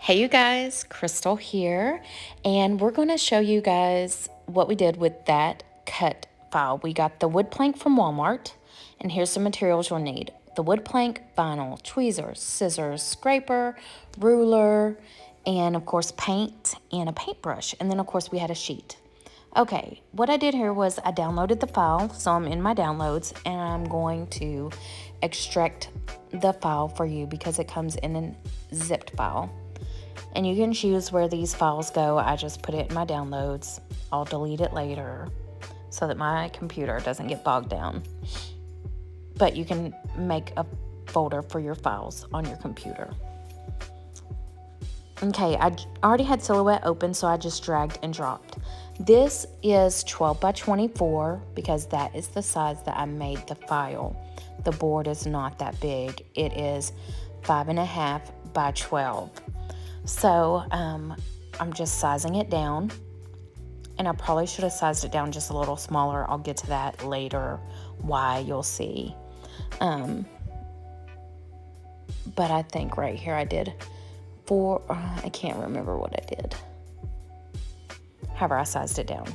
Hey you guys, Crystal here, and we're going to show you guys what we did with that cut file. We got the wood plank from Walmart, and here's the materials you'll need. The wood plank, vinyl, tweezers, scissors, scraper, ruler, and of course paint and a paintbrush. And then of course we had a sheet. Okay, what I did here was I downloaded the file, so I'm in my downloads, and I'm going to extract the file for you because it comes in a zipped file. And you can choose where these files go. I just put it in my downloads. I'll delete it later so that my computer doesn't get bogged down. But you can make a folder for your files on your computer. Okay, I already had Silhouette open, so I just dragged and dropped. This is 12 by 24 because that is the size that I made the file. The board is not that big. It is 5.5 by 12. So I'm just sizing it down, and I probably should have sized it down just a little smaller. I'll get to that later, why you'll see. But I think right here I did I can't remember what I did. However, I sized it down.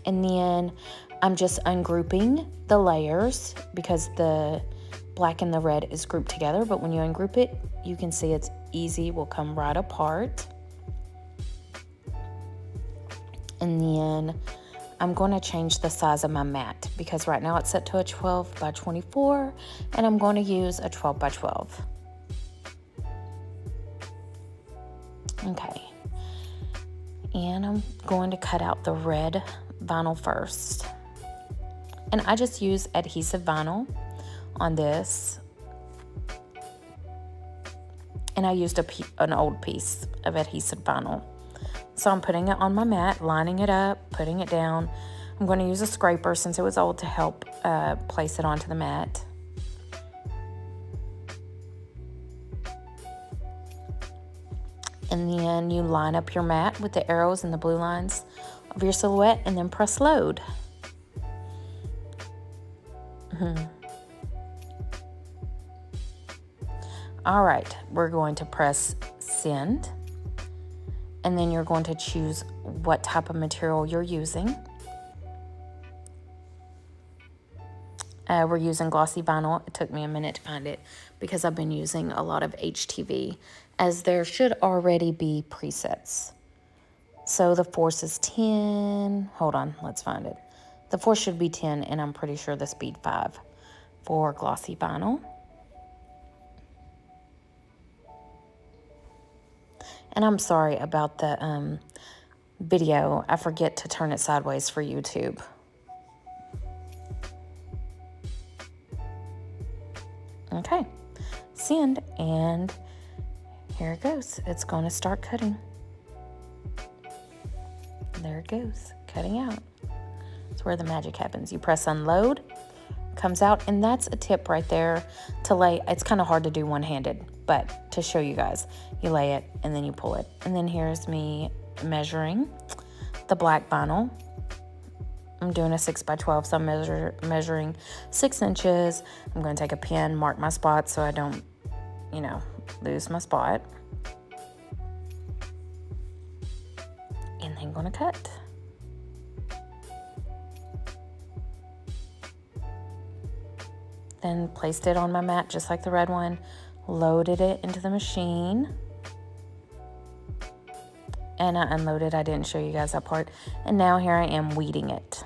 And then I'm just ungrouping the layers because the black and the red is grouped together, but when you ungroup it, you can see it's easy, will come right apart. And then I'm going to change the size of my mat because right now it's set to a 12 by 24, and I'm going to use a 12 by 12. Okay, and I'm going to cut out the red vinyl first. And I just use adhesive vinyl on this. And I used an old piece of adhesive vinyl. So I'm putting it on my mat, lining it up, putting it down. I'm going to use a scraper since it was old to help place it onto the mat. And then you line up your mat with the arrows and the blue lines of your silhouette and then press load. All right, we're going to press send, and then you're going to choose what type of material you're using. We're using glossy vinyl. It took me a minute to find it because I've been using a lot of HTV, as there should already be presets. So the force is 10. Hold on, let's find it. The force should be 10, and I'm pretty sure the speed 5 for glossy vinyl. And I'm sorry about the video. I forget to turn it sideways for YouTube. Okay, send, and here it goes. It's going to start cutting. There it goes, cutting out. That's where the magic happens. You press unload, comes out, and that's a tip right there to lay. It's kind of hard to do one-handed, but to show you guys, you lay it and then you pull it. And then here's me measuring the black vinyl. I'm doing a 6 by 12, so I'm measuring 6 inches. I'm going to take a pen, mark my spot so I don't, lose my spot. And then I'm going to cut. Then placed it on my mat just like the red one, loaded it into the machine. And I unloaded. I didn't show you guys that part. And now here I am weeding it.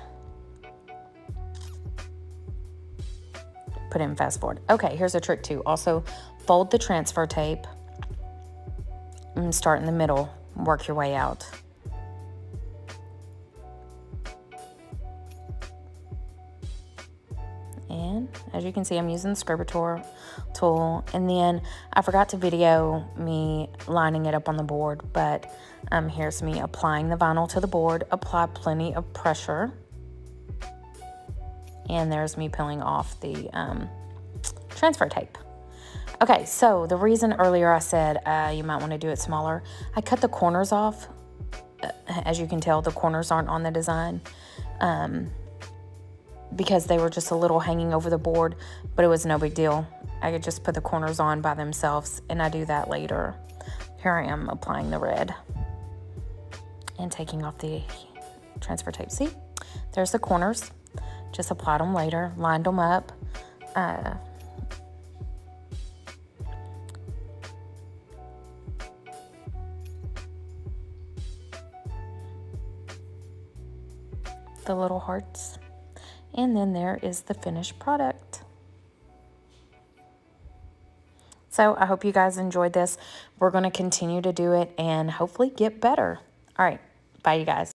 Put it in fast forward. Okay, here's a trick too. Also, fold the transfer tape and start in the middle. Work your way out. And as you can see, I'm using the scraper tool. And then I forgot to video me lining it up on the board, but here's me applying the vinyl to the board. Apply plenty of pressure. And there's me peeling off the transfer tape. Okay, so the reason earlier I said you might want to do it smaller, I cut the corners off. As you can tell, the corners aren't on the design. Because they were just a little hanging over the board, but it was no big deal. I could just put the corners on by themselves, and I do that later Here I am applying the red and taking off the transfer tape. See, there's the corners. Just applied them later, lined them up. The little hearts. And then there is the finished product. So I hope you guys enjoyed this. We're going to continue to do it and hopefully get better. All right. Bye, you guys.